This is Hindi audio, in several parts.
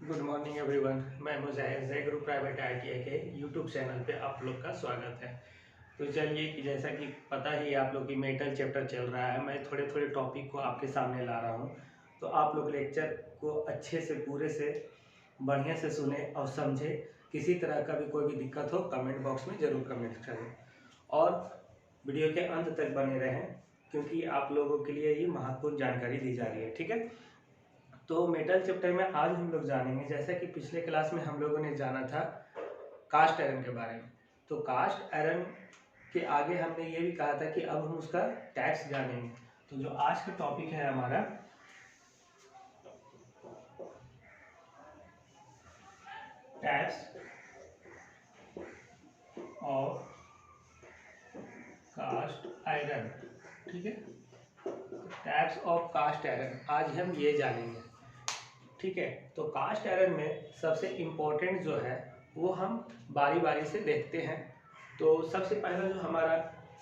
Good morning everyone. मैं मुजाहिर जय गुरु प्राइवेट ITI के यूट्यूब चैनल पे आप लोग का स्वागत है। तो चलिए कि जैसा कि पता ही आप लोग की मेटल चैप्टर चल रहा है, मैं थोड़े थोड़े टॉपिक को आपके सामने ला रहा हूँ। तो आप लोग लेक्चर को अच्छे से पूरे से बढ़िया से सुने और समझे। किसी तरह का भी कोई भी दिक्कत हो कमेंट बॉक्स में ज़रूर कमेंट करें और वीडियो के अंत तक बने रहें, क्योंकि आप लोगों के लिए ही महत्वपूर्ण जानकारी दी जा रही है। ठीक है, तो मेटल चैप्टर में आज हम लोग जानेंगे, जैसा कि पिछले क्लास में हम लोगों ने जाना था कास्ट आयरन के बारे में। तो कास्ट आयरन के आगे हमने ये भी कहा था कि अब हम उसका टाइप्स जानेंगे। तो जो आज का टॉपिक है हमारा टाइप्स ऑफ कास्ट आयरन। ठीक है, टाइप्स ऑफ कास्ट आयरन आज हम ये जानेंगे। ठीक है, तो कास्ट आयरन में सबसे इम्पोर्टेंट जो है वो हम बारी बारी से देखते हैं। तो सबसे पहला जो हमारा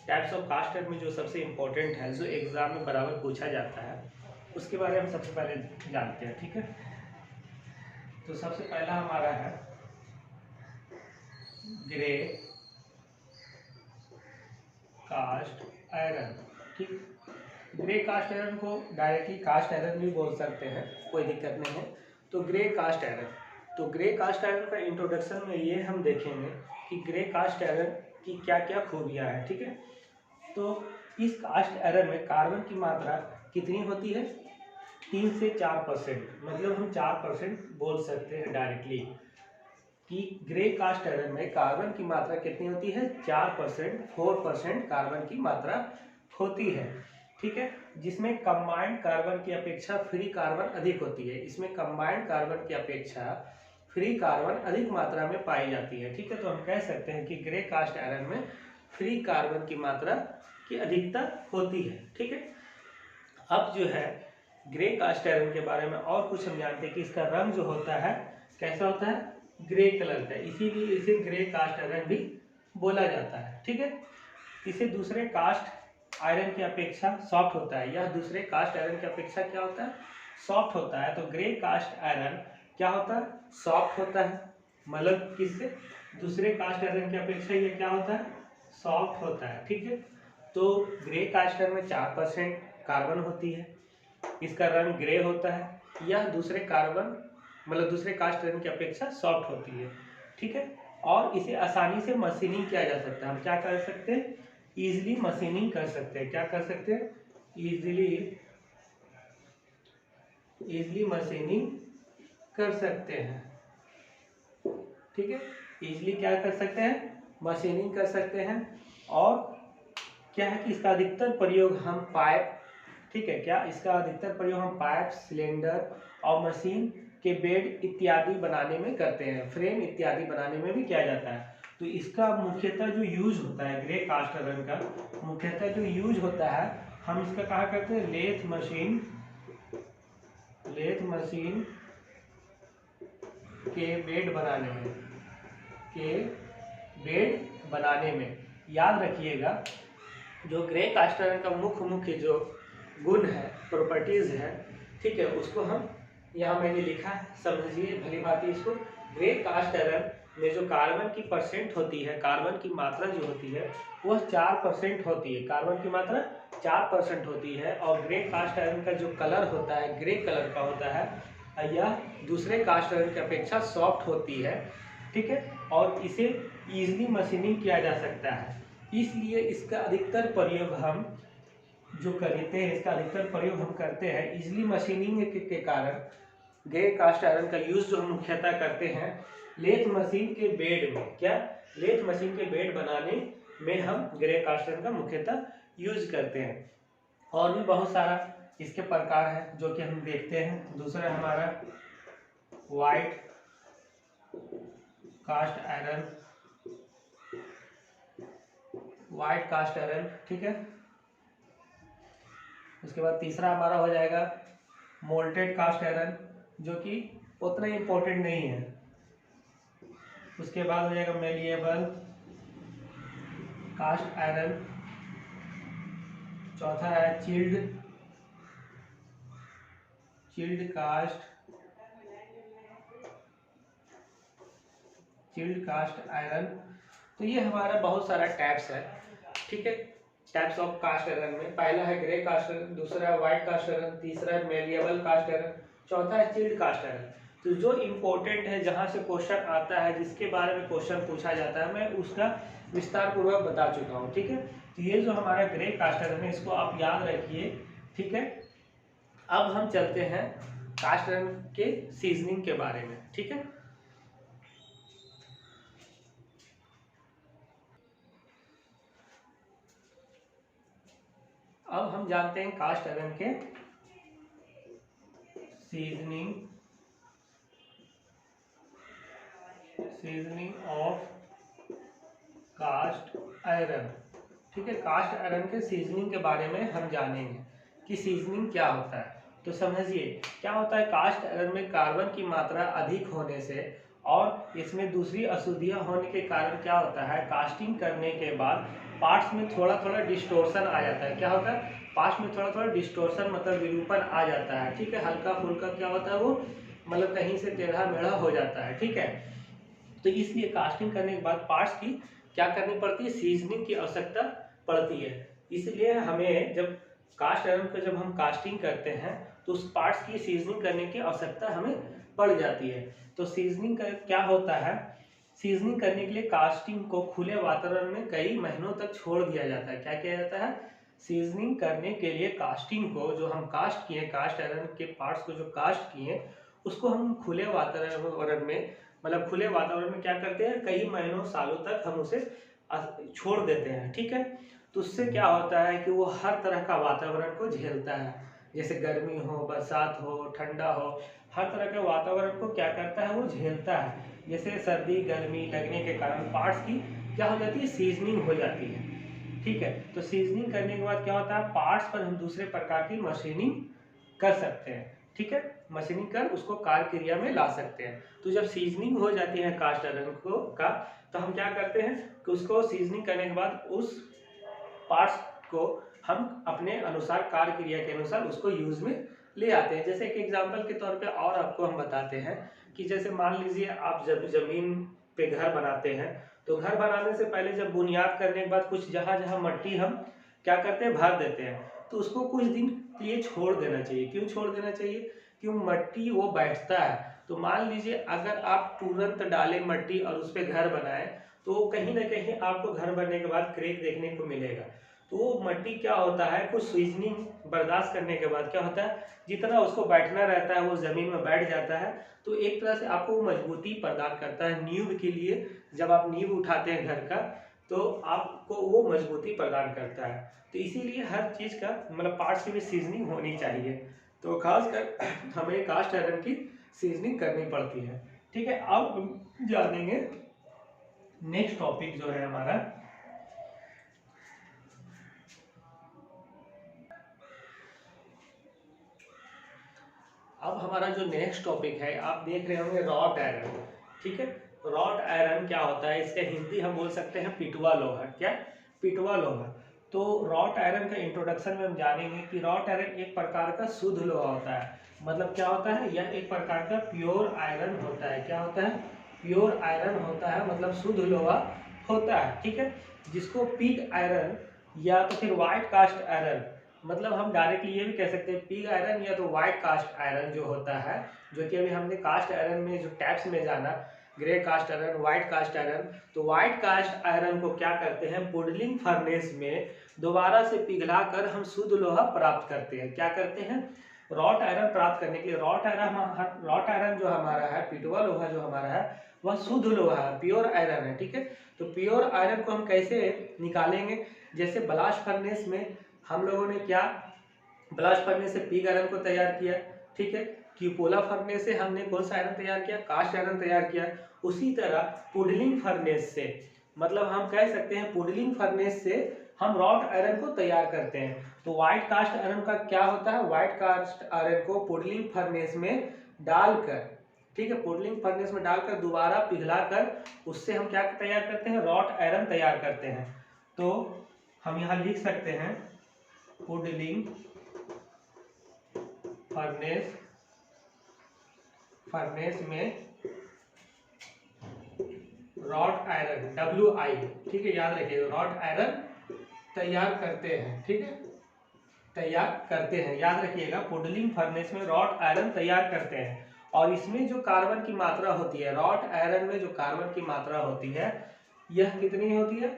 टाइप्स ऑफ कास्ट आयरन में जो सबसे इम्पोर्टेंट है, जो एग्जाम में बराबर पूछा जाता है, उसके बारे में सबसे पहले जानते हैं। ठीक है, तो सबसे पहला हमारा है ग्रे कास्ट आयरन। ठीक, ग्रे कास्ट आयरन को डायरेक्टली कास्ट आयरन भी बोल सकते हैं, कोई दिक्कत नहीं है। तो ग्रे कास्ट आयरन, तो ग्रे कास्ट आयरन का इंट्रोडक्शन में ये हम देखेंगे कि ग्रे कास्ट आयरन की क्या क्या खूबियाँ हैं। ठीक है, तो इस कास्ट आयरन में कार्बन की मात्रा कितनी होती है? 3 से 4%, मतलब हम 4% बोल सकते हैं डायरेक्टली कि ग्रे कास्ट आयरन में कार्बन की मात्रा कितनी होती है? 4%, 4% कार्बन की मात्रा होती है। ठीक है, जिसमें कंबाइंड कार्बन की अपेक्षा फ्री कार्बन अधिक होती है। इसमें कंबाइंड कार्बन की अपेक्षा फ्री कार्बन अधिक मात्रा में पाई जाती है। ठीक है, तो हम कह सकते हैं कि ग्रे कास्ट आयरन में फ्री कार्बन की मात्रा की अधिकता होती है। ठीक है, अब जो है ग्रे कास्ट आयरन के बारे में और कुछ हम जानते हैं कि इसका रंग जो होता है कैसा होता है? ग्रे कलर का, इसीलिए इसे ग्रे कास्ट आयरन भी बोला जाता है। ठीक है, इसे दूसरे कास्ट आयरन की अपेक्षा सॉफ्ट होता है। यह दूसरे कास्ट आयरन की अपेक्षा क्या होता है? सॉफ्ट होता है। तो ग्रे कास्ट आयरन क्या होता है? सॉफ्ट होता है। मतलब किससे? दूसरे कास्ट आयरन की अपेक्षा ये क्या होता है? सॉफ्ट होता है। ठीक है, तो ग्रे कास्ट आयरन में 4% कार्बन होती है, इसका रंग ग्रे होता है। यह दूसरे कार्बन मतलब दूसरे कास्ट आयरन की अपेक्षा सॉफ्ट होती है। ठीक है, और इसे आसानी से मशीनिंग किया जा सकता है। हम क्या कर सकते हैं? इजीली मशीनिंग कर सकते हैं। क्या कर सकते हैं? इजीली मशीनिंग कर सकते हैं। ठीक है, इजीली क्या कर सकते हैं? मशीनिंग कर सकते हैं। और क्या है कि इसका अधिकतर प्रयोग हम पाइप, ठीक है, क्या इसका अधिकतर प्रयोग हम पाइप, सिलेंडर और मशीन के बेड इत्यादि बनाने में करते हैं। फ्रेम इत्यादि बनाने में भी किया जाता है। तो इसका मुख्यतः जो यूज होता है ग्रे कास्ट आयरन का मुख्यतः जो यूज होता है, हम इसका कहा करते हैं लेथ मशीन के बेड बनाने में, याद रखिएगा जो ग्रे कास्ट आयरन का मुख्य जो गुण है, प्रॉपर्टीज है, ठीक है, उसको हम यहाँ मैंने लिखा है, समझिए भली भांति इसको। ग्रे कास्ट आयरन में जो कार्बन की परसेंट होती है, कार्बन की मात्रा जो होती है वह 4% होती है। कार्बन की मात्रा 4% होती है। और ग्रे कास्ट आयरन का जो कलर होता है ग्रे कलर का होता है, यह दूसरे कास्ट आयरन की अपेक्षा सॉफ्ट होती है। ठीक है, और इसे इजीली मशीनिंग किया जा सकता है। इसलिए इसका अधिकतर प्रयोग हम जो करते हैं, इसका अधिकतर प्रयोग हम करते हैं इजीली मशीनिंग के कारण। ग्रे कास्ट आयरन का यूज जो हम मुख्यतः करते हैं लेथ मशीन के बेड में, क्या लेथ मशीन के बेड बनाने में हम ग्रे कास्ट आयरन का मुख्यतः यूज करते हैं। और भी बहुत सारा इसके प्रकार है जो कि हम देखते हैं। दूसरा हमारा वाइट कास्ट आयरन, ठीक है। उसके बाद तीसरा हमारा हो जाएगा मोल्टेड कास्ट आयरन, जो कि उतना इम्पोर्टेंट नहीं है। उसके बाद हो जाएगा मेलिएबल कास्ट आयरन। चौथा है chilled cast chilled cast iron. तो ये हमारा बहुत सारा टैप्स है, ठीक है। टाइप्स ऑफ कास्ट आयरन में पहला है ग्रे कास्ट आयरन, दूसरा है व्हाइट कास्ट आयरन, तीसरा है मेलिएबल कास्ट आयरन, चौथा है चिल्ड कास्ट आयरन। तो जो इम्पोर्टेंट है, जहाँ से क्वेश्चन आता है, जिसके बारे में क्वेश्चन पूछा जाता है, मैं उसका विस्तार पूर्वक बता चुका हूँ, ठीक है। तो ये जो हमारा ग्रे कास्ट आयरन है, इसको आप याद रखिए, ठीक है। अब हम चलते हैं कास्ट आयरन के सीजनिंग के बारे में, ठीक है। अब हम जानते हैं कास्ट आयरन के सीजनिंग ऑफ कास्ट आयरन, ठीक है। कास्ट आयरन के सीजनिंग के बारे में हम जानेंगे कि सीजनिंग क्या होता है। तो समझिए क्या होता है, कास्ट आयरन में कार्बन की मात्रा अधिक होने से और इसमें दूसरी अशुद्धियां होने के कारण क्या होता है, कास्टिंग करने के बाद पार्ट्स में थोड़ा थोड़ा डिस्टोर्शन आ जाता है। क्या होता है, पार्ट्स में थोड़ा थोड़ा डिस्टोर्शन मतलब विरूपण आ जाता है, ठीक है। हल्का फुल्का क्या होता है, वो मतलब कहीं से टेढ़ा मेढ़ा हो जाता है, ठीक है। तो इसलिए कास्टिंग करने के बाद पार्ट्स की क्या करनी पड़ती है, सीजनिंग की आवश्यकता पड़ती है। इसलिए हमें जब कास्ट आयरन को जब हम कास्टिंग करते हैं तो उस पार्ट्स की सीजनिंग करने की आवश्यकता हमें पड़ जाती है। तो सीजनिंग का क्या होता है, सीजनिंग करने के लिए कास्टिंग को खुले वातावरण में कई महीनों तक छोड़ दिया जाता है। क्या किया जाता है, सीजनिंग करने के लिए कास्टिंग को, जो हम कास्ट किए, कास्ट आयरन के पार्ट्स को जो कास्ट किए, उसको हम खुले वातावरण में, मतलब खुले वातावरण में क्या करते हैं, कई महीनों सालों तक हम उसे छोड़ देते हैं, ठीक है। तो उससे क्या होता है कि वो हर तरह का वातावरण को झेलता है, जैसे गर्मी हो, बरसात हो, ठंडा हो, हर तरह के वातावरण को क्या करता है, वो झेलता है। जैसे सर्दी गर्मी लगने के कारण पार्ट्स की क्या हो जाती है, सीजनिंग हो जाती है, ठीक है। तो सीजनिंग करने के बाद क्या होता है, पार्ट्स पर हम दूसरे प्रकार की मशीनिंग कर सकते हैं, ठीक है। मशीनिंग कर उसको कार्य क्रिया में ला सकते हैं। तो जब सीजनिंग हो जाती है कास्ट आयरन को का, तो हम क्या करते हैं कि उसको सीजनिंग करने के बाद उस पार्ट्स को हम अपने अनुसार, कार्य क्रिया के अनुसार उसको यूज में ले आते हैं। जैसे एक एग्जांपल के तौर पे और आपको हम बताते हैं कि जैसे मान लीजिए आप जब जमीन पे घर बनाते हैं, तो घर बनाने से पहले जब बुनियाद करने के बाद कुछ जहाँ जहाँ मट्टी हम क्या करते हैं, भर देते हैं, तो उसको कुछ दिन के लिए छोड़ देना चाहिए। क्यों छोड़ देना चाहिए, क्यों, मट्टी वो बैठता है। तो मान लीजिए अगर आप तुरंत डालें मट्टी और उस पर घर बनाएं, तो कहीं ना कहीं आपको घर बनने के बाद क्रेक देखने को मिलेगा। तो वो मट्टी क्या होता है, कुछ सीजनिंग बर्दाश्त करने के बाद क्या होता है, जितना उसको बैठना रहता है वो ज़मीन में बैठ जाता है। तो एक तरह से आपको मजबूती प्रदान करता है नींव के लिए। जब आप नींव उठाते हैं घर का, तो आपको वो मजबूती प्रदान करता है। तो इसीलिए हर चीज़ का मतलब पार्ट्स की भी सीजनिंग होनी चाहिए। तो खासकर हमें कास्ट आयरन की सीजनिंग करनी पड़ती है, ठीक है। अब हम जानेंगे नेक्स्ट टॉपिक जो है हमारा, अब हमारा जो नेक्स्ट टॉपिक है, आप देख रहे होंगे रॉट आयरन, ठीक है। रॉट आयरन क्या होता है, इसका हिंदी हम बोल सकते हैं पिटवा लोहा। क्या, पिटवा लोहा। तो रॉट आयरन का इंट्रोडक्शन में हम जानेंगे कि रॉट आयरन एक प्रकार का शुद्ध लोहा होता है। मतलब क्या होता है, यह एक प्रकार का प्योर आयरन होता है। क्या होता है, प्योर आयरन होता है, मतलब शुद्ध लोहा होता है, ठीक है। जिसको पिग आयरन या तो फिर व्हाइट कास्ट आयरन, मतलब हम डायरेक्टली ये भी कह सकते हैं पिग आयरन या तो व्हाइट कास्ट आयरन जो होता है, जो कि अभी हमने कास्ट आयरन में जो टैप्स में जाना, grey cast iron, white cast iron. तो व्हाइट कास्ट आयरन को क्या करते हैं, पुडलिंग फर्नेस में दोबारा से पिघलाकर हम शुद्ध लोहा प्राप्त करते हैं। क्या करते हैं, रॉट आयरन प्राप्त करने के लिए। रॉट आयरन जो हमारा है, पिटवा लोहा जो हमारा है, वह शुद्ध लोहा है, प्योर आयरन है, ठीक है। तो प्योर आयरन को हम कैसे निकालेंगे, जैसे ब्लास्ट फर्नेस में हम लोगों ने क्या, ब्लास्ट फर्नेस से पिग आयरन को तैयार किया, ठीक है। क्यूपोला फर्नेस से हमने कौन सा आयरन तैयार किया, कास्ट आयरन तैयार किया। उसी तरह पुडलिंग फर्नेस से, मतलब हम कह सकते हैं पुडलिंग फर्नेस से हम रॉट आयरन को तैयार करते हैं। तो व्हाइट कास्ट आयरन का क्या होता है, व्हाइट कास्ट आयरन को पुडलिंग फर्नेस में डालकर, ठीक है, पुडलिंग फर्नेस में डालकर दोबारा पिघलाकर उससे हम क्या तैयार करते हैं, रॉट आयरन तैयार करते हैं। तो हम यहाँ लिख सकते हैं पुडलिंग फर्नेस, में 2 प्रकार रॉड आयरन WI, ठीक है, याद रखिएगा, रॉड आयरन तैयार करते हैं, ठीक है, तैयार करते हैं, याद रखिएगा, पुडलिंग फर्नेस में रॉड आयरन तैयार करते हैं। और इसमें जो कार्बन की मात्रा होती है, रॉड आयरन में जो कार्बन की मात्रा होती है, यह कितनी होती है,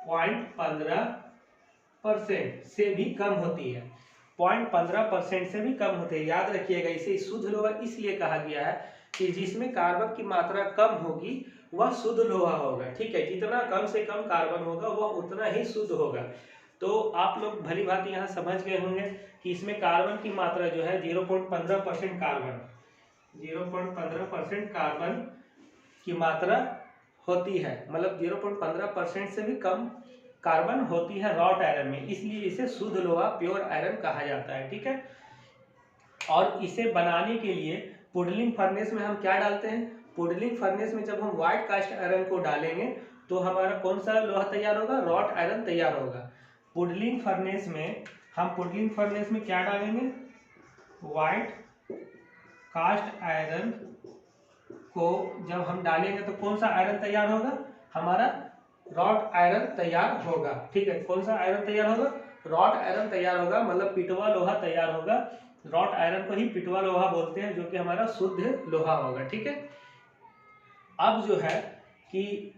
0.15% से भी कम होती है, 0.15% से भी कम होती है। याद रखिएगा, इसे शुद्ध लोहा इसलिए कहा गया है कि जिसमें कार्बन की मात्रा कम होगी वह शुद्ध लोहा होगा, ठीक है, जितना कम से कम कार्बन होगा वह उतना ही शुद्ध होगा। तो आप लोग भली भांति यहाँ समझ गए होंगे कि इसमें कार्बन की मात्रा जो है 0.15% कार्बन, 0.15% कार्बन की मात्रा होती है, मतलब 0.15% से भी कम कार्बन होती है रॉड आयरन में, इसलिए इसे शुद्ध लोहा प्योर आयरन कहा जाता है, ठीक है। और इसे बनाने के लिए पुडलिंग फर्नेस में हम क्या डालते हैं, पुडलिंग फर्नेस में जब हम व्हाइट कास्ट आयरन को डालेंगे तो हमारा कौन सा लोहा तैयार होगा, रॉड आयरन तैयार होगा। पुडलिंग फर्नेस में हम पुडलिंग फर्नेस में क्या डालेंगे, व्हाइट कास्ट आयरन को जब हम डालेंगे तो कौन सा आयरन तैयार होगा, हमारा रॉड आयरन तैयार होगा, ठीक है। कौन सा आयरन तैयार होगा, रॉड आयरन तैयार होगा, मतलब पिटवा लोहा तैयार होगा। रॉड आयरन को ही पिटवा लोहा बोलते हैं, जो कि हमारा शुद्ध लोहा होगा, ठीक है। अब जो है कि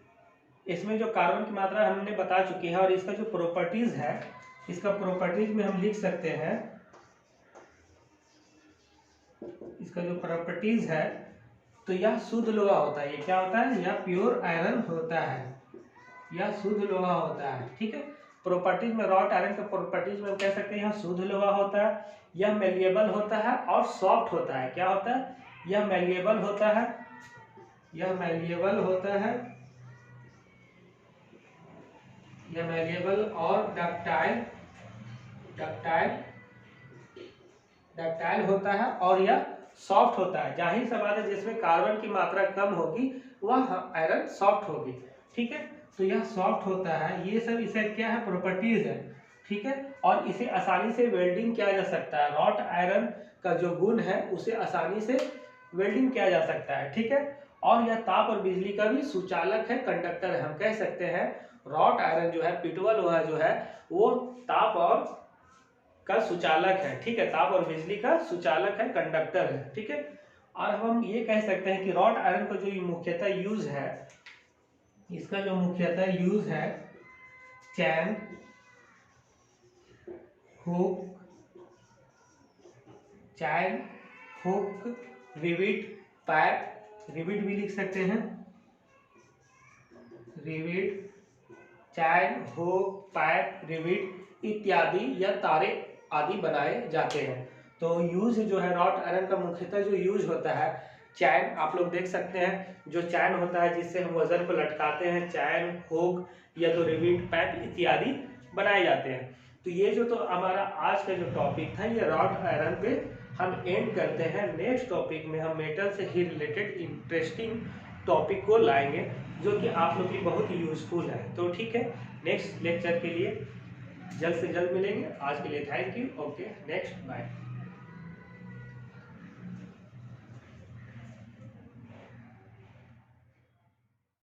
इसमें जो कार्बन की मात्रा हमने बता चुकी है और इसका जो प्रॉपर्टीज है, इसका प्रॉपर्टीज में हम लिख सकते हैं, इसका जो प्रॉपर्टीज है, तो यह शुद्ध लोहा होता है, ये क्या होता है, यह प्योर आयरन होता है, यह शुद्ध लोहा होता है, ठीक है। प्रॉपर्टीज में रॉड आयरन के प्रॉपर्टीज में हम कह सकते हैं यह शुद्ध लोहा होता है, यह मेलिएबल होता है और सॉफ्ट होता है। क्या होता है, यह मेलिएबल होता है, यह मेलिएबल होता है, यह मेलिएबल और डक्टाइल, डक्टाइल होता है, और यह सॉफ्ट होता है। जाहिर सी बात है, जिसमें कार्बन की मात्रा कम होगी वह आयरन सॉफ्ट होगी, ठीक है। तो यह सॉफ्ट होता है, ये सब इसे क्या है, प्रॉपर्टीज है, ठीक है। और इसे आसानी से वेल्डिंग किया जा सकता है, रॉड आयरन का जो गुण है उसे आसानी से वेल्डिंग किया जा सकता है, ठीक है। और यह ताप और बिजली का भी सुचालक है, कंडक्टर है। हम कह सकते हैं रॉड आयरन जो है, पिटवा लोहा जो है, वो ताप और का सुचालक है, ठीक है, ताप और बिजली का सुचालक है, कंडक्टर है, ठीक है। और हम ये कह सकते हैं कि रॉड आयरन का जो मुख्यतः यूज है, इसका जो मुख्यतः यूज है, चैन, हुक, चैन, हुक, रिविट, पाइप, रिविट भी लिख सकते हैं, रिविट, चैन, हुक, पाइप, रिविट इत्यादि या तारे आदि बनाए जाते हैं। तो यूज जो है रॉड आयरन का मुख्यतः जो यूज होता है, चैन आप लोग देख सकते हैं, जो चैन होता है जिससे हम वजन को लटकाते हैं, चैन, हुक या तो रिविट, पाइप इत्यादि बनाए जाते हैं। तो ये जो तो हमारा आज का जो टॉपिक था, ये रॉड आयरन पे हम एंड करते हैं। नेक्स्ट टॉपिक में हम मेटल से ही रिलेटेड इंटरेस्टिंग टॉपिक को लाएंगे, जो कि आप लोग की बहुत ही यूजफुल है। तो ठीक है, नेक्स्ट लेक्चर के लिए जल्द से जल्द मिलेंगे। आज के लिए thank you, okay, next bye.